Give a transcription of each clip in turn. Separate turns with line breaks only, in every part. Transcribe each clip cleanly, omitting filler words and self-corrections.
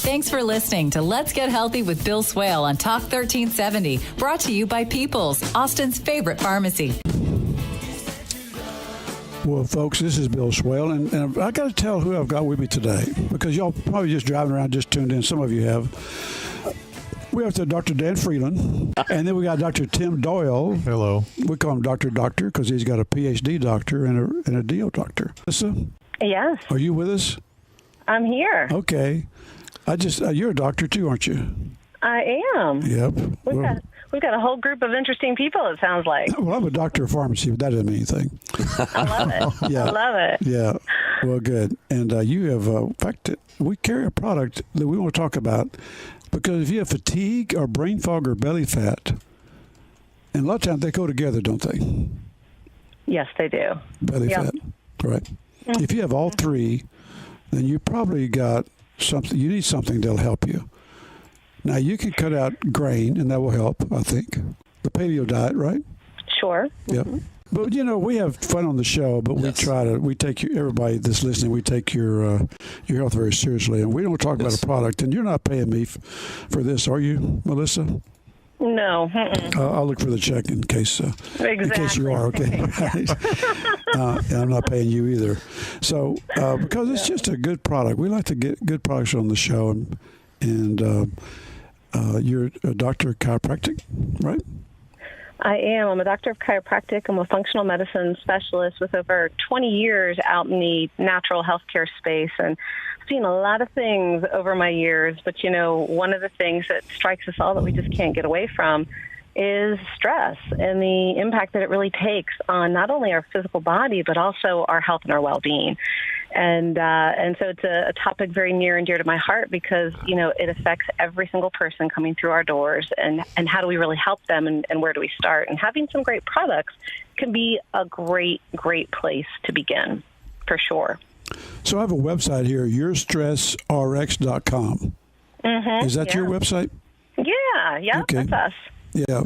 Thanks for listening to Let's Get Healthy with Bill Swale on Talk 1370, brought to you by Peoples, Austin's favorite pharmacy.
Well, folks, this is Bill Swale, and I got to tell who I've got with me today, because y'all probably just driving around, just tuned in. Some of you have. We have Dr. Dan Freeland, and then we got Dr. Tim Doyle.
Hello.
We call him Doctor because he's got a PhD doctor and a DO doctor. Lisa?
Yes.
Are you with us?
I'm here.
Okay. You're a doctor too, aren't you?
I am.
Yep.
We've got a whole group of interesting people, it sounds like.
Well, I'm a doctor of pharmacy, but that doesn't mean anything.
I love it.
Yeah.
I love it.
Yeah. Well, good. And you have, in fact, we carry a product that we want to talk about, because if you have fatigue or brain fog or belly fat, and a lot of times they go together, don't they?
Yes, they do.
Belly fat. Right. Mm-hmm. If you have all three, then you probably got something. You need something that'll help you. Now, you can cut out grain, and that will help, I think. The paleo diet, right?
Sure.
Yep. Mm-hmm. But, we have fun on the show, but we take everybody that's listening, we take your health very seriously. And we don't talk about a product. And you're not paying me for this, are you, Melissa?
No.
I'll look for the check in case
in case
you are, okay? And I'm not paying you either. So, because it's just a good product. We like to get good products on the show. And you're a doctor of chiropractic, right?
I am. I'm a doctor of chiropractic. I'm a functional medicine specialist with over 20 years out in the natural healthcare space, and I've seen a lot of things over my years. But, one of the things that strikes us all that we just can't get away from is stress and the impact that it really takes on not only our physical body, but also our health and our well-being. And so it's a topic very near and dear to my heart, because, it affects every single person coming through our doors, and how do we really help them, and where do we start? And having some great products can be a great, great place to begin, for sure.
So I have a website here, yourstressrx.com.
Mm-hmm,
Is that your website?
Yeah, okay. That's us.
Yeah,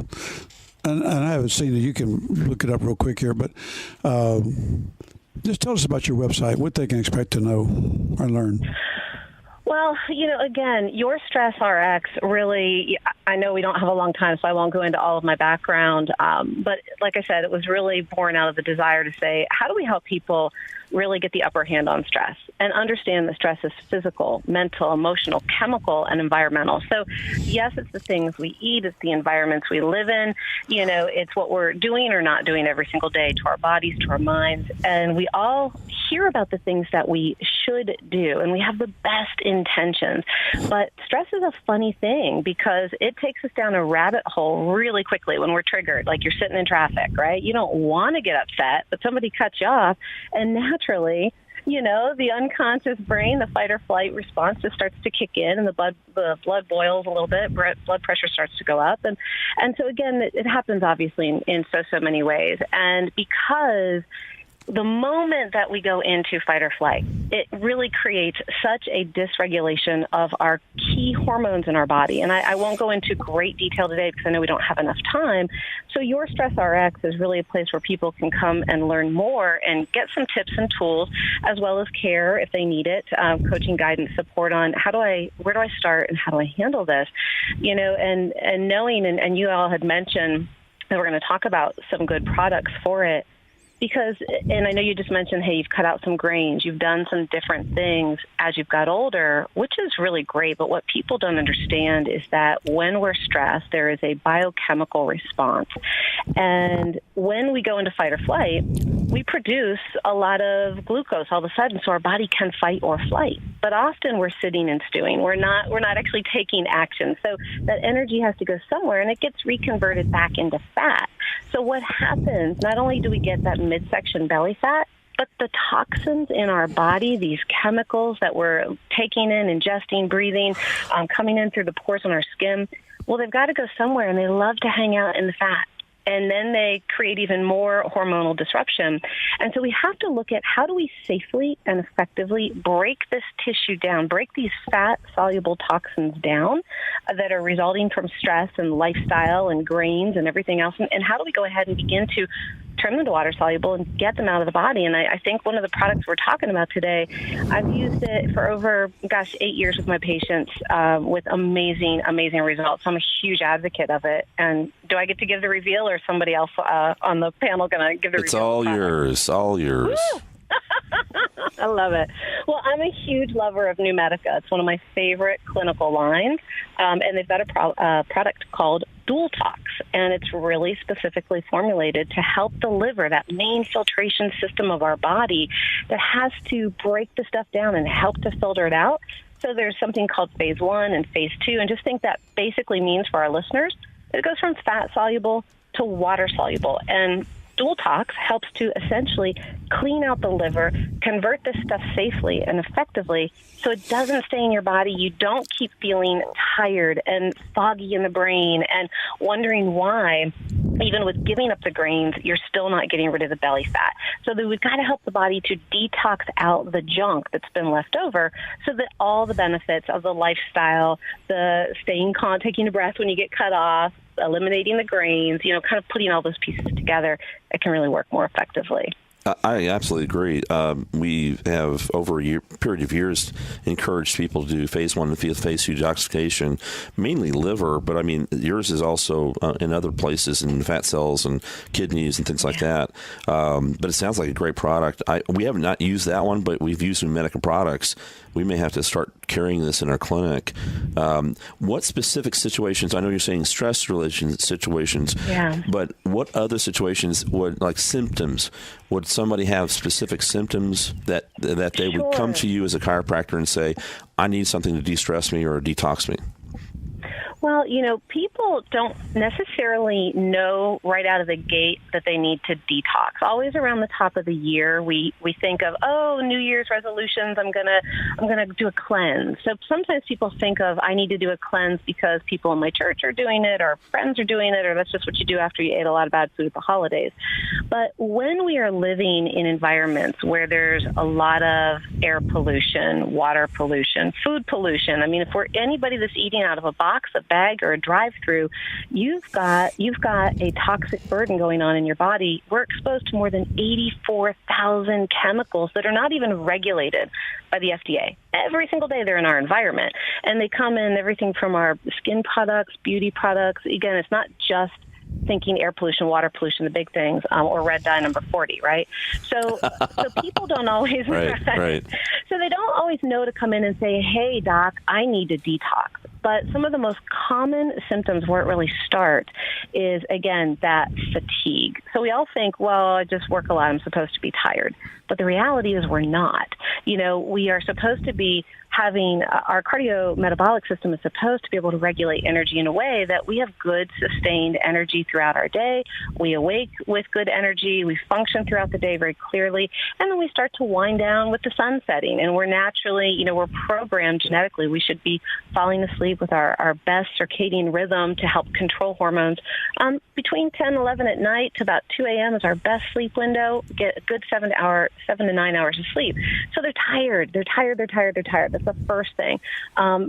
and I haven't seen it. You can look it up real quick here, but just tell us about your website, what they can expect to know or learn.
Well, again, Your Stress RX really, I know we don't have a long time, so I won't go into all of my background. But like I said, it was really born out of the desire to say, how do we help people really get the upper hand on stress and understand that stress is physical, mental, emotional, chemical, and environmental. So, yes, it's the things we eat, it's the environments we live in, it's what we're doing or not doing every single day to our bodies, to our minds. And we all hear about the things that we should do, and we have the best intentions. But stress is a funny thing, because it takes us down a rabbit hole really quickly when we're triggered, like you're sitting in traffic, right? You don't want to get upset, but somebody cuts you off, and naturally, the unconscious brain, the fight or flight response just starts to kick in, and the blood boils a little bit, blood pressure starts to go up. And so, again, it happens, obviously, in so many ways. And because the moment that we go into fight or flight, it really creates such a dysregulation of our key hormones in our body. And I won't go into great detail today, because I know we don't have enough time. So Your Stress RX is really a place where people can come and learn more and get some tips and tools, as well as care if they need it, coaching, guidance, support on where do I start and how do I handle this, and knowing, and you all had mentioned that we're going to talk about some good products for it. Because, and I know you just mentioned, hey, you've cut out some grains, you've done some different things as you've got older, which is really great. But what people don't understand is that when we're stressed, there is a biochemical response. And when we go into fight or flight, we produce a lot of glucose all of a sudden, so our body can fight or flight. But often we're sitting and stewing. We're not actually taking action. So that energy has to go somewhere, and it gets reconverted back into fat. So what happens, not only do we get that midsection belly fat, but the toxins in our body, these chemicals that we're taking in, ingesting, breathing, coming in through the pores on our skin, well, they've got to go somewhere, and they love to hang out in the fat. And then they create even more hormonal disruption. And so we have to look at how do we safely and effectively break this tissue down, break these fat-soluble toxins down that are resulting from stress and lifestyle and grains and everything else. And how do we go ahead and begin to turn them to water soluble and get them out of the body. And I think one of the products we're talking about today, I've used it for over, 8 years with my patients with amazing, amazing results. I'm a huge advocate of it. And do I get to give the reveal, or is somebody else on the panel going to give the reveal?
It's all yours, all yours.
Woo! I love it. Well, I'm a huge lover of Numedica. It's one of my favorite clinical lines, and they've got a product called Dual Tox, and it's really specifically formulated to help the liver, that main filtration system of our body that has to break the stuff down and help to filter it out. So there's something called phase 1 and phase 2, and just think that basically means for our listeners, it goes from fat soluble to water soluble, and Dual Tox helps to essentially clean out the liver, convert this stuff safely and effectively so it doesn't stay in your body. You don't keep feeling tired and foggy in the brain and wondering why, even with giving up the grains, you're still not getting rid of the belly fat. So we've got to help the body to detox out the junk that's been left over so that all the benefits of the lifestyle, the staying calm, taking a breath when you get cut off, eliminating the grains, kind of putting all those pieces together, it can really work more effectively.
I absolutely agree. We have, over a period of years, encouraged people to do phase 1 and phase 2 detoxification, mainly liver, but I mean, yours is also in other places, in fat cells and kidneys and things like that. But it sounds like a great product. We have not used that one, but we've used Numedica products. We may have to start carrying this in our clinic. What specific situations, I know you're saying stress-related situations, but what other situations like symptoms, would somebody have specific symptoms that they would come to you as a chiropractor and say, I need something to de-stress me or detox me?
Well, people don't necessarily know right out of the gate that they need to detox. Always around the top of the year, we think of, New Year's resolutions, I'm gonna do a cleanse. So sometimes people think of, I need to do a cleanse because people in my church are doing it, or friends are doing it, or that's just what you do after you ate a lot of bad food at the holidays. But when we are living in environments where there's a lot of air pollution, water pollution, food pollution, I mean, if we're anybody that's eating out of a box, a bag, or a drive-through, you've got a toxic burden going on in your body. We're exposed to more than 84,000 chemicals that are not even regulated by the FDA. Every single day they're in our environment, and they come in everything from our skin products, beauty products. Again, it's not just thinking air pollution, water pollution, the big things, or red dye number 40, right? So people don't always
right.
So they don't always know to come in and say, hey, doc, I need to detox. But some of the most common symptoms where it really starts is, again, that fatigue. So we all think, well, I just work a lot, I'm supposed to be tired. But the reality is we're not. We are supposed to be having our cardiometabolic system is supposed to be able to regulate energy in a way that we have good, sustained energy throughout our day. We awake with good energy. We function throughout the day very clearly. And then we start to wind down with the sun setting. And we're naturally, we're programmed genetically. We should be falling asleep with our best circadian rhythm to help control hormones. Between 10 and 11 at night to about 2 a.m. is our best sleep window. Get a good 7 to 9 hours of sleep. So they're tired. They're tired. That's the first thing.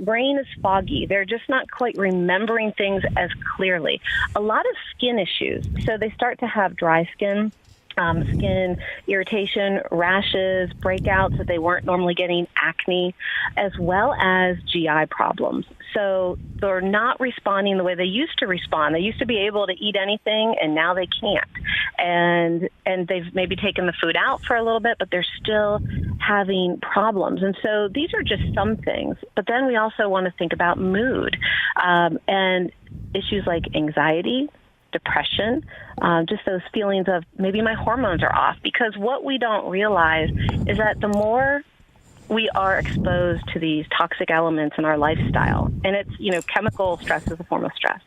Brain is foggy. They're just not quite remembering things as clearly. A lot of skin issues. So they start to have dry skin. Skin irritation, rashes, breakouts that they weren't normally getting, acne, as well as GI problems. So they're not responding the way they used to respond. They used to be able to eat anything, and now they can't. And they've maybe taken the food out for a little bit, but they're still having problems. And so these are just some things. But then we also want to think about mood and issues like anxiety, depression, just those feelings of maybe my hormones are off. Because what we don't realize is that the more we are exposed to these toxic elements in our lifestyle, and it's, chemical stress is a form of stress,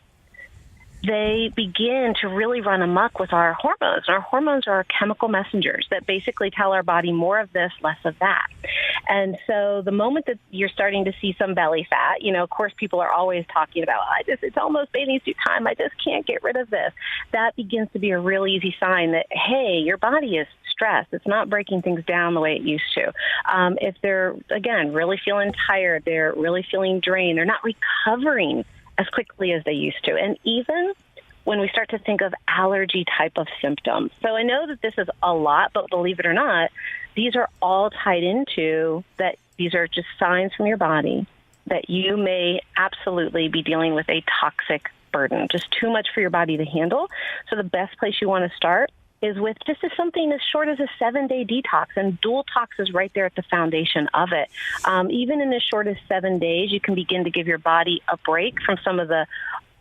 they begin to really run amok with our hormones. And our hormones are chemical messengers that basically tell our body more of this, less of that. And so the moment that you're starting to see some belly fat, of course, people are always talking about, it's almost bathing suit time. I just can't get rid of this. That begins to be a real easy sign that, hey, your body is stressed. It's not breaking things down the way it used to. If they're, again, really feeling tired, they're really feeling drained, they're not recovering as quickly as they used to. And even when we start to think of allergy type of symptoms. So I know that this is a lot, but believe it or not, these are all tied into that. These are just signs from your body that you may absolutely be dealing with a toxic burden, just too much for your body to handle. So the best place you want to start is with just something as short as a 7-day detox, and Dual Tox is right there at the foundation of it. Even in as short as 7 days, you can begin to give your body a break from some of the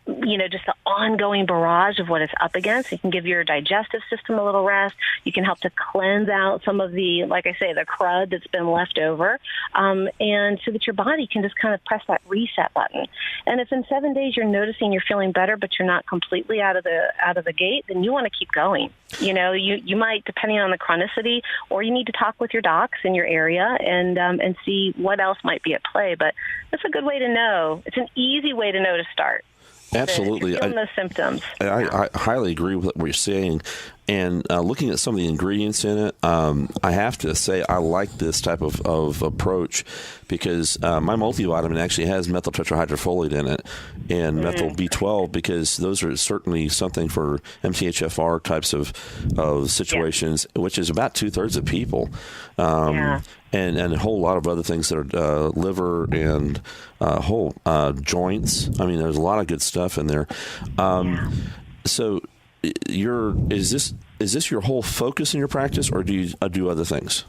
just the ongoing barrage of what it's up against. You can give your digestive system a little rest. You can help to cleanse out some of the, like I say, the crud that's been left over, and so that your body can just kind of press that reset button. And if in 7 days you're noticing you're feeling better, but you're not completely out of the gate, then you want to keep going. You might, depending on the chronicity, or you need to talk with your docs in your area and see what else might be at play. But that's a good way to know. It's an easy way to know to start.
Absolutely.
Those symptoms.
I highly agree with what you're saying. And looking at some of the ingredients in it, I have to say I like this type of approach because my multivitamin actually has methyl tetrahydrofolate in it and methyl B12, because those are certainly something for MTHFR types of situations, which is about 2/3 of people. And a whole lot of other things that are liver and whole joints. I mean, there's a lot of good stuff in there. So, is this your whole focus in your practice, or do you do other things?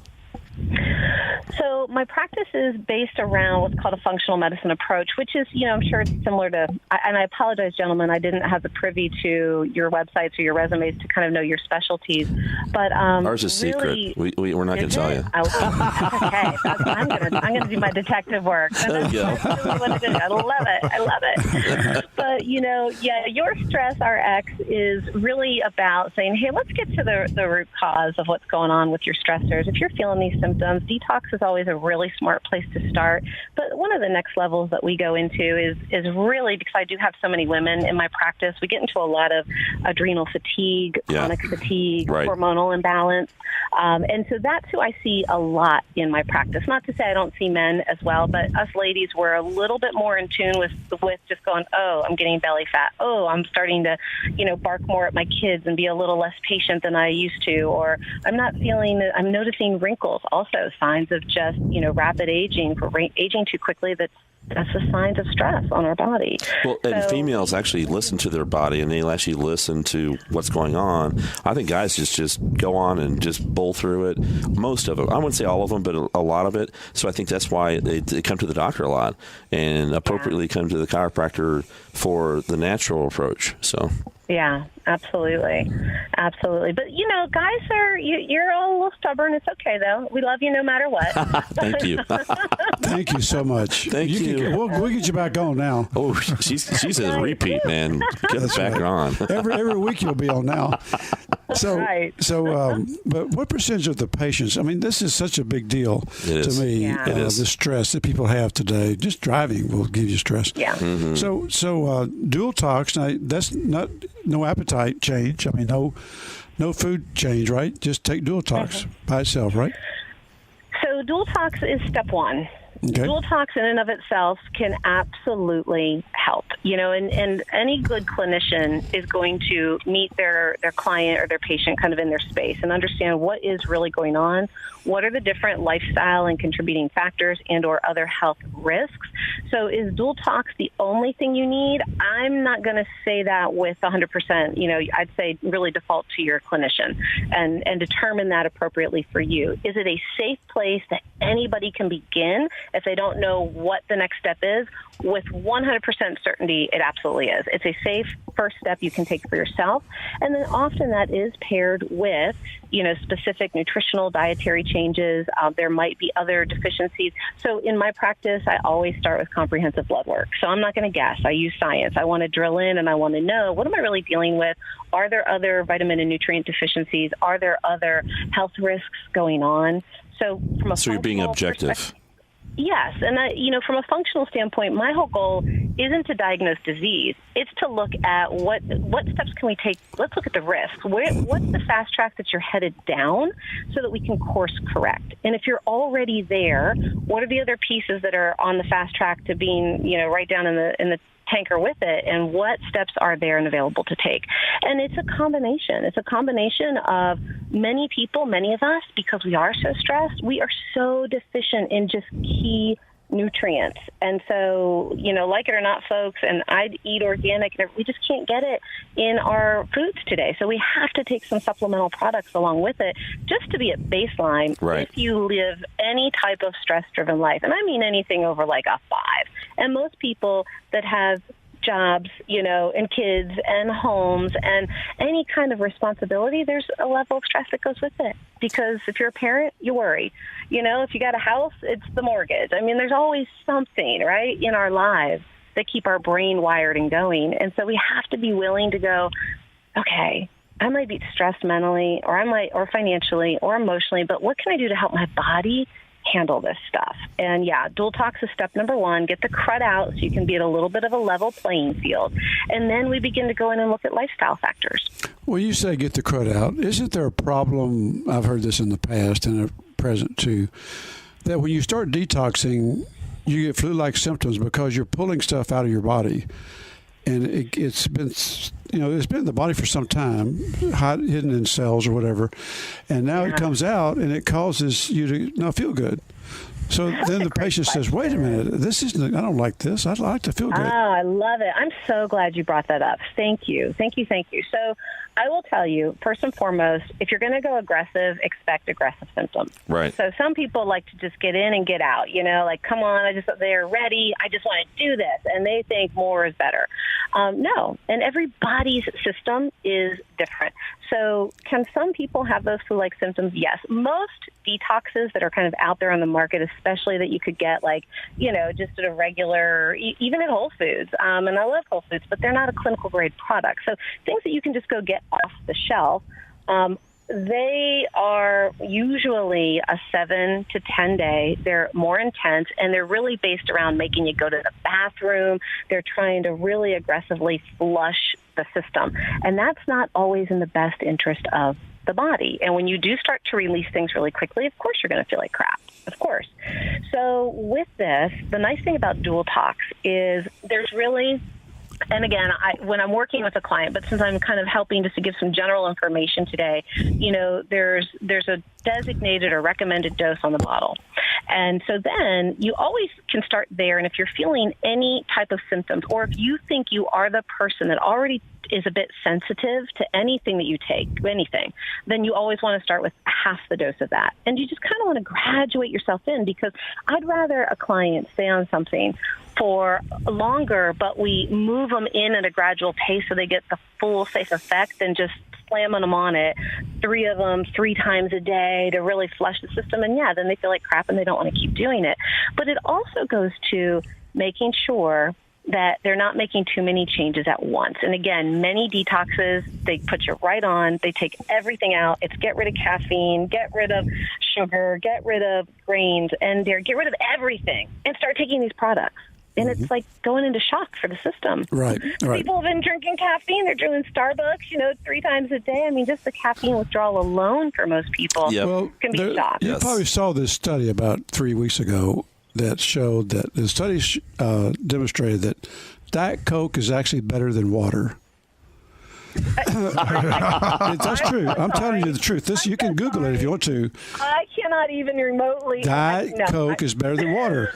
So my practice is based around what's called a functional medicine approach, which is, I'm sure it's similar to, and I apologize, gentlemen, I didn't have the privy to your websites or your resumes to kind of know your specialties. But
ours is
really,
secret. We're not going to tell you.
That's okay. I'm going to do my detective work.
There you go.
I love it. But your Stress RX is really about saying, hey, let's get to the root cause of what's going on with your stressors. If you're feeling these symptoms, detox is always a really smart place to start. But one of the next levels that we go into is really, because I do have so many women in my practice, we get into a lot of adrenal fatigue, chronic fatigue, hormonal imbalance. And so that's who I see a lot in my practice. Not to say I don't see men as well, but us ladies, we're a little bit more in tune with just going, oh, I'm getting belly fat. Oh, I'm starting to, bark more at my kids and be a little less patient than I used to. Or I'm noticing wrinkles, also signs of just, rapid aging, for aging too quickly. That's the signs of stress on our body.
Well, and females actually listen to their body, and they'll actually listen to what's going on. I think guys just go on and just bowl through it. Most of them. I wouldn't say all of them, but a lot of it. So I think that's why they come to the doctor a lot and appropriately come to the chiropractor for the natural approach. So.
Yeah, absolutely. But, guys you're all a little stubborn. It's okay, though. We love you no matter what.
Thank you.
Thank you so much.
Thank you.
We'll get you back on now.
Oh, she's a repeat, man. Get us back on.
Every week you'll be on now. But what percentage of the patients, I mean, this is such a big deal to me, the stress that people have today. Just driving will give you stress.
Yeah.
Mm-hmm.
So Dual Tox, now that's not no appetite change. I mean, no food change, right? Just take Dual Tox by itself, right?
So Dual Tox is step one.
Okay.
Dual Tox in and of itself can absolutely help, and any good clinician is going to meet their client or their patient kind of in their space and understand what is really going on, what are the different lifestyle and contributing factors and or other health risks. So is Dual Tox the only thing you need? I'm not going to say that with 100%. I'd say really default to your clinician and determine that appropriately for you. Is it a safe place that anybody can begin if they don't know what the next step is? With 100% certainty, it absolutely is. It's a safe first step you can take for yourself. And then often that is paired with, specific nutritional dietary changes. There might be other deficiencies. So in my practice, I always start with comprehensive blood work. So I'm not going to guess. I use science. I want to drill in and I want to know, what am I really dealing with? Are there other vitamin and nutrient deficiencies? Are there other health risks going on? So from a
you're being objective.
Yes, and from a functional standpoint, my whole goal isn't to diagnose disease. It's to look at what steps can we take. Let's look at the risks. What's the fast track that you're headed down, so that we can course correct. And if you're already there, what are the other pieces that are on the fast track to being right down in the tanker with it, and what steps are there and available to take? And it's a combination. It's a combination of many people, many of us, because we are so stressed, we are so deficient in just key nutrients. And so, like it or not, folks, and I'd eat organic, we just can't get it in our foods today. So we have to take some supplemental products along with it just to be at baseline.
Right.
If you live any type of stress-driven life, and I mean anything over like a 5. And most people that have jobs, and kids and homes and any kind of responsibility, there's a level of stress that goes with it. Because if you're a parent, you worry. If you got a house, it's the mortgage. I mean, there's always something, right, in our lives that keep our brain wired and going. And so we have to be willing to go, okay, I might be stressed mentally or financially or emotionally, but what can I do to help my body handle this stuff? And dual tox is step number 1. Get the crud out so you can be at a little bit of a level playing field. And then we begin to go in and look at lifestyle factors.
Well, you say get the crud out. Isn't there a problem? I've heard this in the past and at present too, that when you start detoxing, you get flu-like symptoms because you're pulling stuff out of your body. And it's been in the body for some time, hidden in cells or whatever. And now it comes out and it causes you to not feel good. So then the patient says, wait a minute, I don't like this. I'd like to feel good.
Oh, I love it. I'm so glad you brought that up. Thank you. Thank you. Thank you. So I will tell you, first and foremost, if you're going to go aggressive, expect aggressive symptoms.
Right.
So some people like to just get in and get out, like, come on, they're ready. I just want to do this. And they think more is better. No. And everybody's system is different. So can some people have those flu-like symptoms? Yes. Most detoxes that are kind of out there on the market, especially that you could get just at a regular, even at Whole Foods, and I love Whole Foods, but they're not a clinical grade product. So things that you can just go get off the shelf, they are usually a 7 to 10 day. They're more intense, and they're really based around making you go to the bathroom. They're trying to really aggressively flush the system, and that's not always in the best interest of the body. And when you do start to release things really quickly, of course you're going to feel like crap, of course. So with this, the nice thing about dual tox is there's really, and again, when I'm working with a client, but since I'm kind of helping just to give some general information today, there's a designated or recommended dose on the bottle. And so then you always can start there. And if you're feeling any type of symptoms, or if you think you are the person that already is a bit sensitive to anything that you take, then you always want to start with half the dose of that. And you just kind of want to graduate yourself in, because I'd rather a client stay on something for longer, but we move them in at a gradual pace so they get the full safe effect than just slamming them on it, 3 of them 3 times a day to really flush the system. And then they feel like crap and they don't want to keep doing it. But it also goes to making sure that they're not making too many changes at once. And again, many detoxes, they put you right on. They take everything out. It's get rid of caffeine, get rid of sugar, get rid of grains, and get rid of everything and start taking these products. And it's like going into shock for the system.
Right.
People have been drinking caffeine. They're doing Starbucks, 3 times a day. I mean, just the caffeine withdrawal alone for most people can be shock.
You probably saw this study about 3 weeks ago that showed that the study demonstrated that Diet Coke is actually better than water. That's true. I'm telling you the truth. You can Google it if you want to.
I cannot even remotely.
Diet Coke is better than water.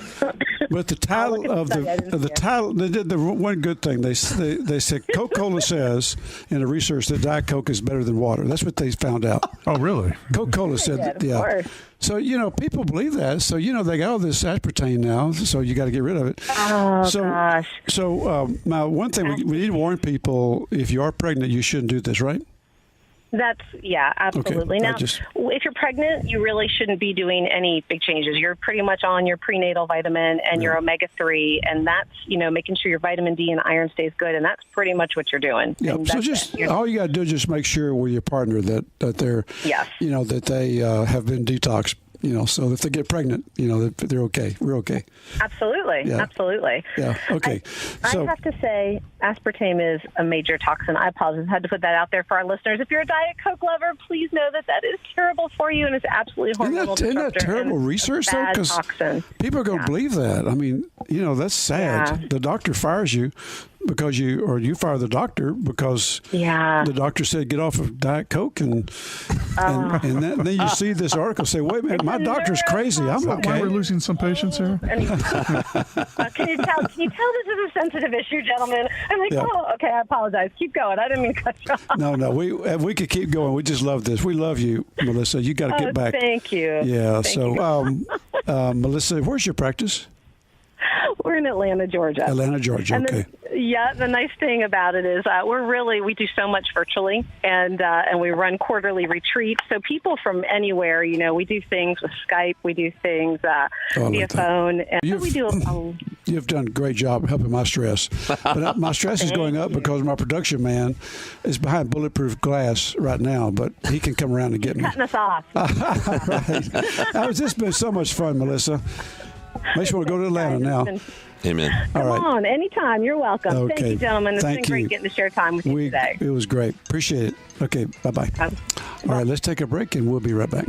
But the title of the title, they did the one good thing. They said Coca-Cola says in the research that Diet Coke is better than water. That's what they found out.
Oh, really?
Coca-Cola said that. Yeah. So, people believe that. So, they got all this aspartame now, so you got to get rid of it.
Oh, gosh.
So, now one thing, we need to warn people, if you are pregnant, you shouldn't do this, right?
That's, absolutely.
Okay.
Now, if you're pregnant, you really shouldn't be doing any big changes. You're pretty much on your prenatal vitamin and your omega-3, and that's, making sure your vitamin D and iron stays good, and that's pretty much what you're doing.
Yeah, so all you got to do is just make sure with your partner that they're, that they have been detoxed So if they get pregnant, they're okay. We're okay.
Absolutely.
Yeah.
Absolutely.
Yeah. Okay.
I have to say, aspartame is a major toxin. I apologize. I had to put that out there for our listeners. If you're a Diet Coke lover, please know that is terrible for you and it's absolutely hormonal disruptor.
Isn't that terrible research, though? Because people are going to believe that. I mean, that's sad. Yeah. The doctor fires you because you fire the doctor because the doctor said get off of Diet Coke and then you see this article say, wait a minute, my doctor's crazy. I'm okay.
Why we're losing some patients here?
Can you tell this is a sensitive issue, gentlemen? I'm like, okay, I apologize. Keep going. I didn't mean to cut you off.
No, we could keep going. We just love this. We love you, Melissa. You got to get back.
Thank you.
Yeah.
Thank
you. Melissa, where's your practice?
We're in Atlanta, Georgia.
Atlanta, Georgia. Okay.
The nice thing about it is we do so much virtually, and we run quarterly retreats. So people from anywhere, we do things with Skype, we do things via phone, and we do.
You've done a great job helping my stress, but my stress is going up because my production man is behind bulletproof glass right now, but he can come around and get me.
Cutting us off.
Right. This has been so much fun, Melissa. Makes you want to go to Atlanta now.
Amen.
Come on, anytime. You're welcome.
Okay.
Thank you, gentlemen. It's been great getting to share time with you today.
It was great. Appreciate it. Okay, bye-bye. All right, let's take a break, and we'll be right back.